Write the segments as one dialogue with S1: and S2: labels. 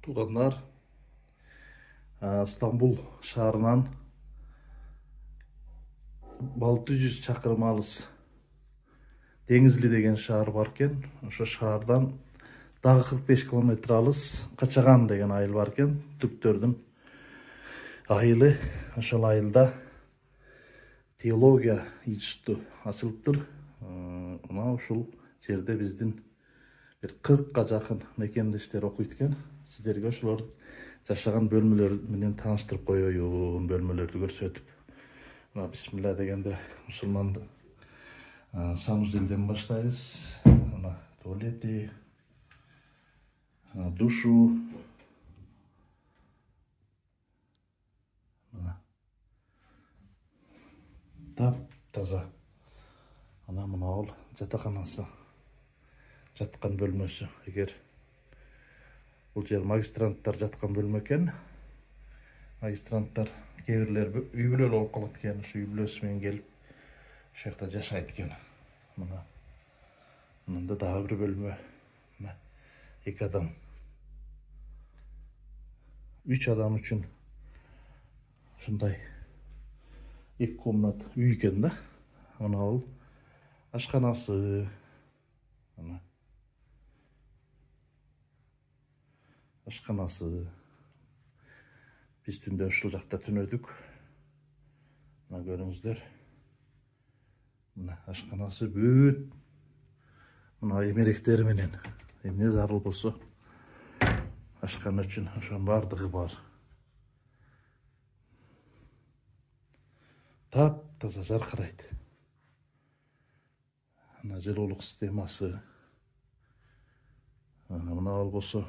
S1: Туғандар, Стамбул шаарынан 600 чакырым алыс Деңизли деген шаар бар экен. Ошо шаардан дагы 45 километр алыс Качаган деген айыл бар экен. Түрктөрдүн айылы. Ошол айылда теология институту ачылыптыр. Мына ушул жерде биздин бир 40га жакын мекендештер окуйт экен. Сиздерге ошолор жашаган бөлмөлөр менен тааныштырып коеюн, бөлмөлөрдү көрсөтүп. Мына бисмилла дегенде мусулман санузелден баштайбыз. Мына туалети, душу. Тап-таза. Ана мына ол жатаканасы. Жаткан бөлмөсү. Эгер бул жер магистранттар жаткан бөлмө экен. Магистранттар кээ бирлер үй бүлөлүү болуп калат экен. Ушу үй бүлөсү менен келип ошол жакта жашайт экен. Мына мында дагы бир бөлмө. Мына 2 адам. 3 адам үчүн ушундай 2 комнат үй экен да. Мына ол ашканасы. Мына ашканасы. Биз түндө ушул жакта түнөдүк. Мына көрүңүздөр. Мына ашканасы бүт. Мына эмеректери менен эмне зарыл болсо ашкан үчүн ошонун бардыгы бар. Тап-таза жаркырайт. Мына жылуулук системасы. Мына болсо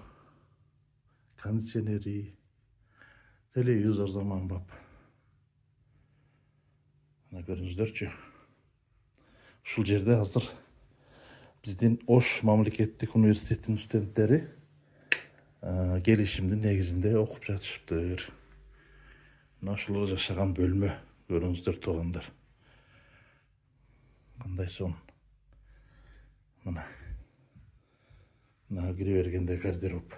S1: кондиционери, телевизор заманбап. Мына көрүңүздөрчү. Ушул жерде азыр биздин Ош мамлекеттик университетинин студенттери келишимдин негизинде окуп жатышыптыр. Мына ошолор жашаган бөлмө. Көрүңүздөр туугандар. Кандай сон. Мына кире бергенде гардероб.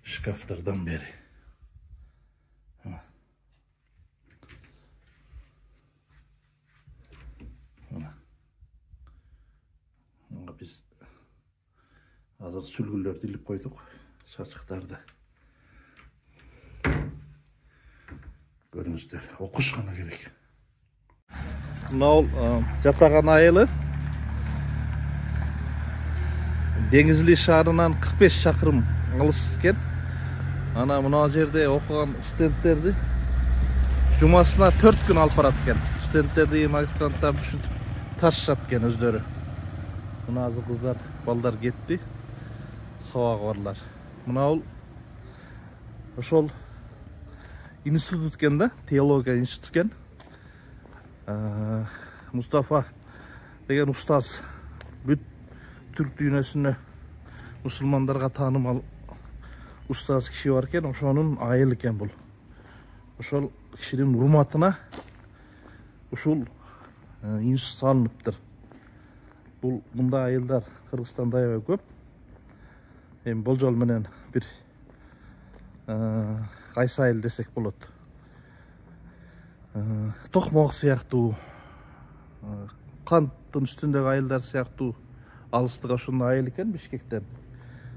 S1: Шкафтардан бери. Biz azır sülgüllerdi ilip koyduk. Şaçıklarda. Görünüzler. Okuş gana gerek. Mına jatagan ayılı. Dengizli şаарынан 45 çakırım alыс eкен. Ana mına jerde okugan studentlerdi jumasına 4 gün alып barat eкен. Studentlerdi magistranttар düşünüp taşışat eкен özdörü. Mına azı kızlar, balдар ketти. Сабагы барлар. Мына ол ошол институт экен да, теология институт экен. Мустафа деген устаз бүт түрк дүйнөсүнө мусулмандарга таанымал устаз киши бар экен, ошонун айылы экен бул. Ошол кишинин урматына ушул институт салыныптыр. Бул мындай айылдар Кыргызстанда аябай көп. Эми болжол менен бир кайсы айыл десек болот. Токмок сыяктуу, канттын үстүндөгү айылдар сыяктуу алыстыгы ошондой айыл экен Бишкектен.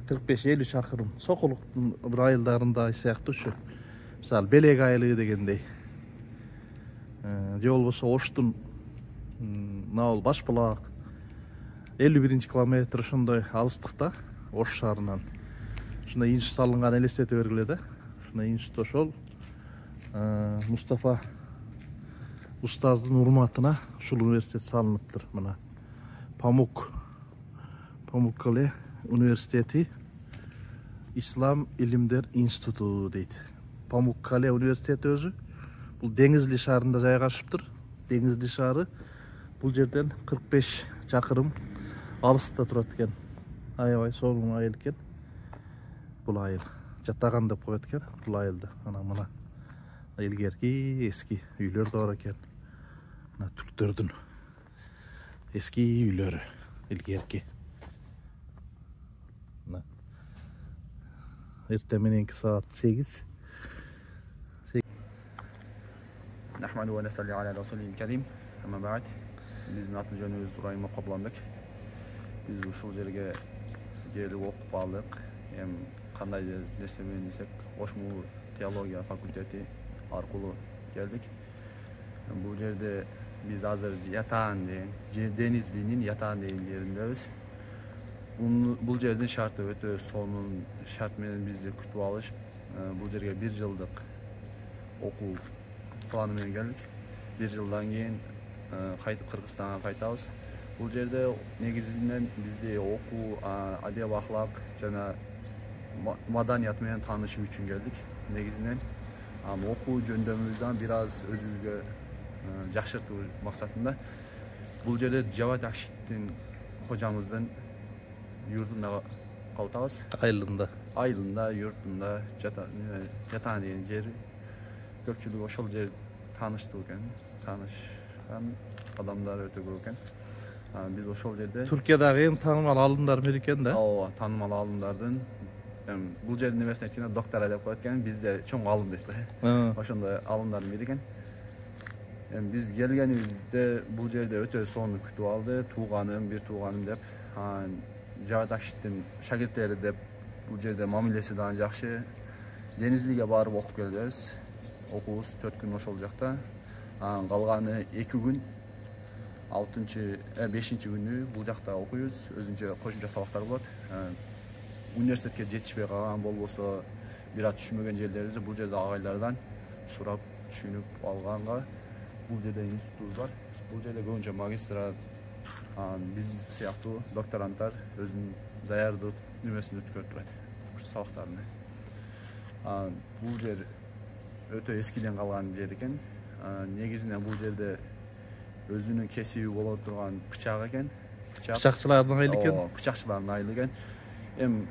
S1: 45-50 чакырым. Сокулуктун бир айылдарында сыяктуу ушу. Мисалы Белек айылы дегендей. Же болбосо Оштун Наул Башбулак 51 километр ошондой алыстыкта Ош шаарынан. Ушундай институт салынган элестете бергиле да. Ушундай институт ошол Мустафа устаздын урматына ушул университет салыныптыр. Мына Памуккале университети Ислам илимдер институту дейт. Памуккале университети өзү бул Деңизли шаарында жайгашыптыр. Деңизли шаары бул жерден 45 чакырым алыста турат экен. Аябай сонун айыл экен. Бул айыл жатаган деп коет экен бул айылда. Мына илгерки эски үйлөр да бар экен. Мына түрктөрдүн эски үйлөрү, илгерки. Erten menenki saat 8.
S2: نحمد ونصلي على رسوله الكريم أما بعد bizni аты жөнүбүз Райымов Кабланбек. Биз ушул жерге келип окуп алдык. Эми кандай нерсе менен десек, Ошму теология факультети аркылуу келдик. Бул жерде биз азыр Ятаан деген, Денизлинин Ятаан деген жериндебиз. Бул жердин шарты өтө сонун шарт менен бизди күтүп алышып, бул жерге 1 жылдык окуу планы менен келдик. 1 жылдан кийин кайтып Кыргызстанга кайтабыз. Бул жерде негизинен бизди окуу, адеп ахлак жана маданият менен таанышуу үчүн келдик. Негизинен окуу жөндөмүбүздөн бир аз өзүбүзгө жакшыртуу максатында бул жерде Жават Акшиттин кожамыздын юртунда калтабыз. Айылында, юртунда Жатаан деген жери. Көпчүлүк ошол жер тааныштуу экен. Таанышкан адамдар өтө көп экен. Биз ошол жерде
S1: Түркиядагы эң таанымал алымдар бир экен да.
S2: Ооба, таанымал алымдардын бул жердин немесин айтканда доктора деп коет экен, бизде чоң алым дейт го. Ошондой алымдардын бири экен. Биз келгенибизде бул жерде өтө сонун күтүп алды. Бир тууганым деп, Жават Акшиттин шагирттери деп бул жерде мамилеси да жакшы. Денизлиге барып окуп келебиз. Окуубуз 4 күн ошол жакта. Калганы 2 күн 5-чи күнү бул жакта окуйбуз. Өзүнчө кошумча сабактар болот. Университетке жетишпей калган болбосо, бир аз түшүнбөгөн жерлерибизди бул жерде агайлардан сурап түшүнүп алганга бул жерде институт бар. Бул жерде көбүнчө магистрат, биз сыяктуу докторанттар өзүнүн даярдоо немесин өткөрүп турат. Ушу сабактарын. Бул жер өтө эскиден калган жер экен. Негизинен бул жерде өзүнүн кесиби боло турган бычак экен.
S1: Бычакчылардын айылы экен.
S2: Бычакчылардын айылы экен. Эми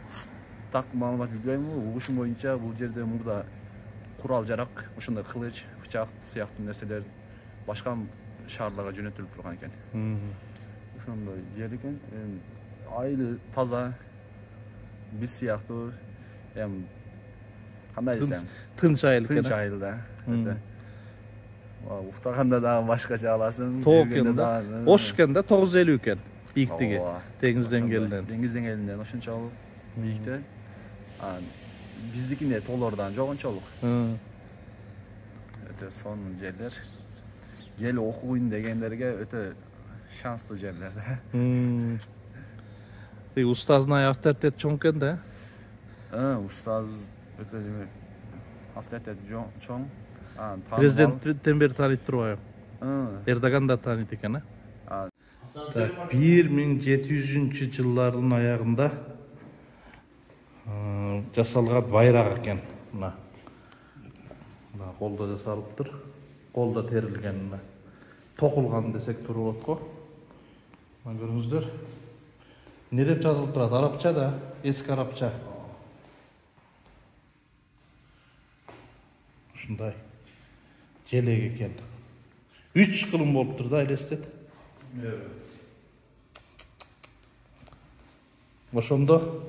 S2: так маалымат билбейм, угушум боюнча бул жерде мурда курал жарак, ошондой кылыч, бычак сыяктуу нерселер башка шаарларга жөнөтүлүп турган экен. Ошондой жер экен. Айылы таза, биз сыяктуу, кандай десем,
S1: тынч айыл экен.
S2: Тынч айыл да. Уктаганда дагы башкача аласың.
S1: Тоок экен да. Ош экен да, 950 экен. Бийиктиги. Деңиз деңгээлинен.
S2: Деңиз деңгээлинен ошончолук бийикте. Биздикине толордан жок ончолук. Өтө сонун жерлер. Келип окуйн дегендерге өтө шанстуу жерлер да.
S1: Тиги устаздын авторитети чоң экен да.
S2: Устаз өтө авторитет чоң.
S1: Президенттен бери тааныйт турбайбы? Эрдоган да тааныйт экен, 1700-жылдардын аягында жасалган байрак экен. Мына колдо жасалыптыр. Колдо терилген, токулган десек туура болот го. Мына көрүңүздөр. Не деп жазылып турат? Арабча да, эски арабча. Ушундай желек экен. 3 кылым болуптур да, элестет. Ошондо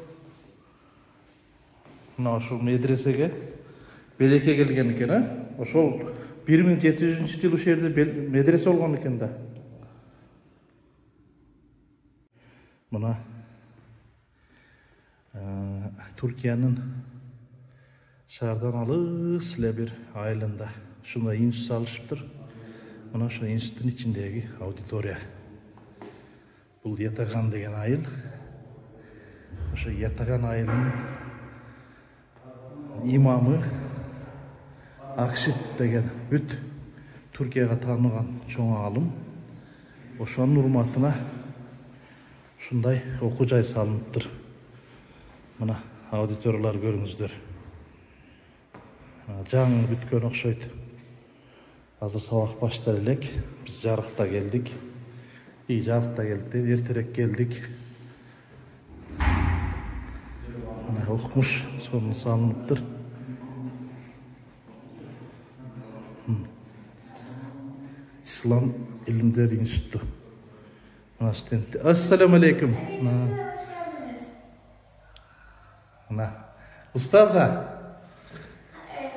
S1: мына ушул медресеге Белекке келген экен, Ошол 1700-жылы ушул жерде медресе болгон экен да. Мына Түркиянын шаардан алыс эле бир айылында ушундай институт салышыптыр. Мына ошо институттун ичиндеги аудитория. Бул Ятаган деген айыл. Ошо Ятаган айылынын имамы Акшит деген бүт Түркияга таанылган чоң алым. Ошонун урматына ушундай окуу жай салыныптыр. Мына аудиториялар көрүңүздөр. Жаңы бүткөн окшойт. Азыр сабак баштар элек. Биз жарыкта келдик. Жарыкта келди, эртерээк келдик. Мына окумуш сонун салыныптыр. İslam İlimler Enstitüsü. Assalamu alaikum. Ustaza.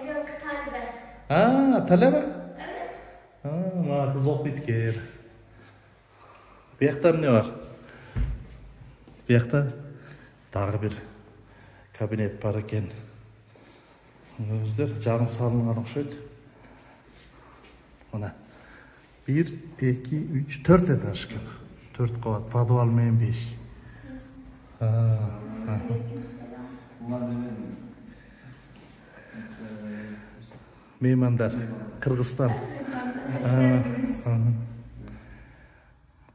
S3: Yok, talebe.
S1: Ha, talebe?
S3: Evet.
S1: Ha, kız okuydu ki. Bu yaktan ne var? Bu yakta dağı bir kabinet var eken. Gözler жағын салынған ұқсайды. Мына 1, 2, 3, 4 этаж екен. 4 қабат, подвал мен 5. Meymanдар, Kırgızstan.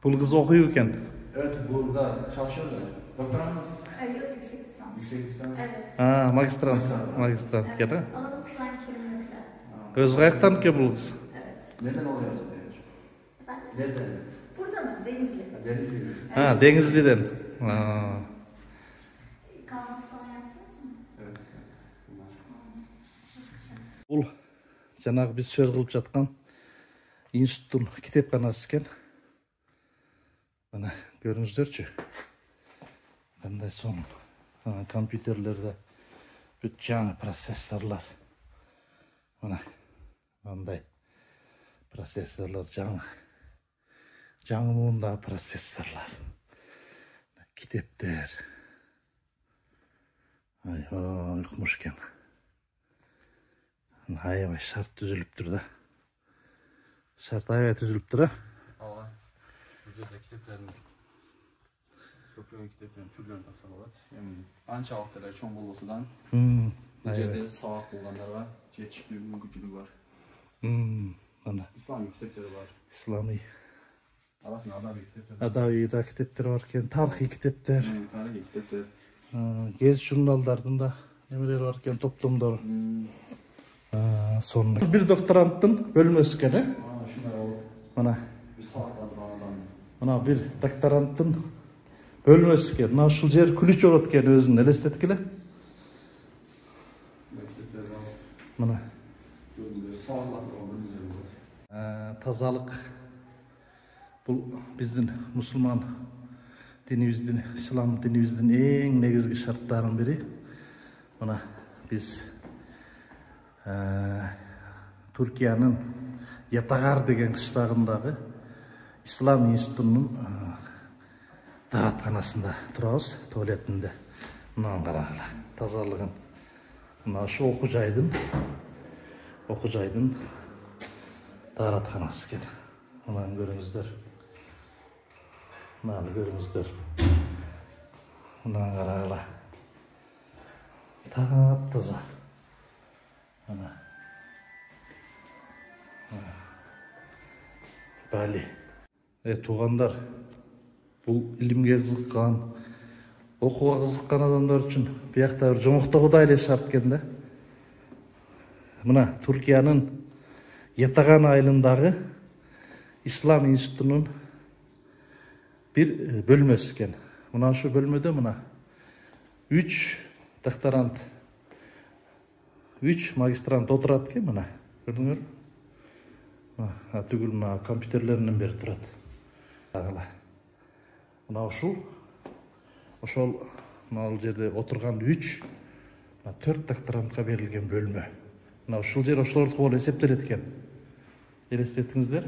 S1: Бұл қыз оқиды екен.
S2: Evet, burada çalışıyor da. Doktor hanım?
S3: Yok, yüksek lisans.
S2: Yüksek lisans.
S3: Evet.
S1: Magistrant екен, а?
S3: Alanı plan kelimekler.
S1: Өзі қаяқтан екен бұл қыз?
S3: Evet.
S2: Nereden oluyor?
S3: Efendim?
S2: Nereden?
S3: Burada mı? Denizli.
S2: Denizli.
S1: Ha, Denizli'den.
S3: Kahvaltı falan yaptınız mı?
S2: Evet.
S1: Бұл жаңағы біз сөз қылып жатқан институттың кітапханасы екен. Мына көріңіздерші. Қандай соның компьютерлерде бүт жаңа процессорлар. Мына қандай процессорлар жаңа. Жаңа буындағы процессорлар. Кітаптар. Ұйқымыш екен. Аябай шарт түзіліп тұр да. Шарт аябай түзіліп тұр,
S2: Aa, bu жерде kitapların köpüğün kitapların türlerini taksan болады. Ançalık kadar çoğun bolmasından bu жерде сабақ болғандар бар, жетіштүү мүмкіншілігі бар.
S1: Ана
S2: İslami kitapları var.
S1: İslami
S2: Arasında adabi kitaplar.
S1: Adavi da kitaplar var eкен, тарихи kitaplar.
S2: Tarihi kitaplar.
S1: Gez jurnallardan da nemeler var eкен, toplumдар. Sonra bir doktoranttın bölmesi eкен,
S2: Şunlar o.
S1: Mana
S2: Bir saatlerde adam.
S1: Mana bir doktoranttın bölmesi eкен. Mana ушул жер күлүч болот экен өзүн элестеткиле.
S2: Kitaplar var.
S1: Mana
S2: Saatlerde adam.
S1: тазалык бул биздин мусулман динибиздин, ислам динибиздин эң негизги шарттарынын бири. Мына биз Түркиянын Ятагар деген кыштагындагы Ислам институтунун дааратканасында турабыз, туалетинде. Мына карагыла, тазалыгын. Мына ушу окуу жайдын дааратканасы экен. Мынаны көрүңүздөр. Мынаны көрүңүздөр. Мынаны карагыла. Тап-таза. Ana. Bali. Туғандар, бұл илимге кызыккан, окууга кызыккан адамдар үчүн биякта бир жомоктогудай эле шарт экен да. Мына Түркиянын Ятаган айылындагы Ислам институтунун бир бөлмөсү экен. Мына ушу бөлмөдө мына 3 докторант 3 магистрант отырат екен, мына. Көрдіңдер? Түгіл мына компьютерлерінен бері тұрады. Мына ошол жерде отырған 4 докторантқа берілген бөлмө. Мына ошол жер ошолордуку болуп эсептелет экен. Элестеттиңиздер?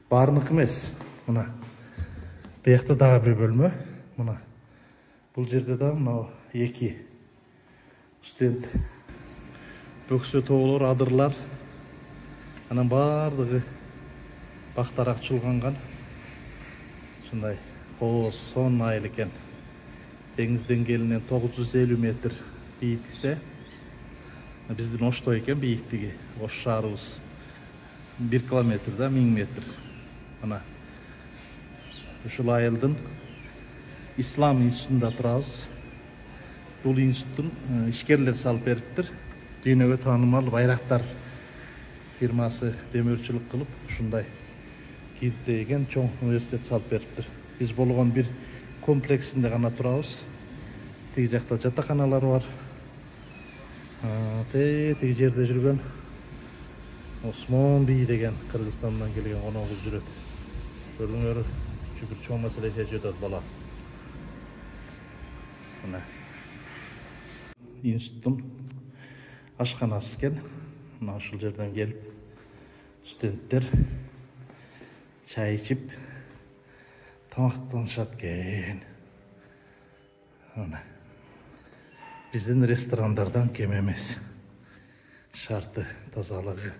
S1: Баарыныкы эмес. Мына биякта дагы бир бөлмө. Мына бул жерде да мына 2 студент бөксө тоолор, адырлар, анан бардыгы бактар ачылганган. Ушундай сон айыл экен. Деңиз деңгээлинен 950 метр бийиктикте. Биздин Ошто экен бийиктиги. Ош шаарыбыз 1 километр да 1000 метр. Ана ушул айылдын Ислам институтунда турабыз. Бул институттун ишкерлер салып бериптир. Дүйнөгө таанымал Байрактар фирмасы демөөрчүлүк кылып, ушундай киртейген чоң университет салып бериптир. Биз болгон бир комплексинде гана турабыз. Тиги жакта жатаканалар бар. Тиги жерде жүргөн Осмон бий деген Кыргызстандан келген коногубуз жүрөт. Көрдүңөр, бир чоң маселе чечип жатат бала. Мына институттун ашканасы экен. Мына ушул жерден келип студенттер чай ичип тамактанышат экен. Мына биздин ресторандардан кем эмес. Шарты, тазалыгы.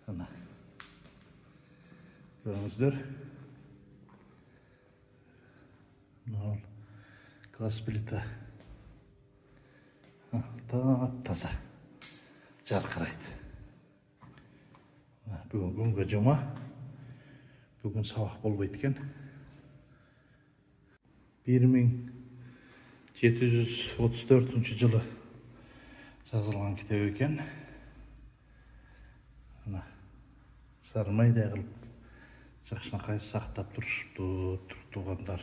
S1: Мына көрүңүздөр. Мына газ плита. Таза. Жаркырайт. Бүгүн күнгө жума. Бүгүн сабак болбойт экен. 1734 жылы жазылган китеп экен. Мына сармайдай кылып жакшынакай сактап турушупту туугандар.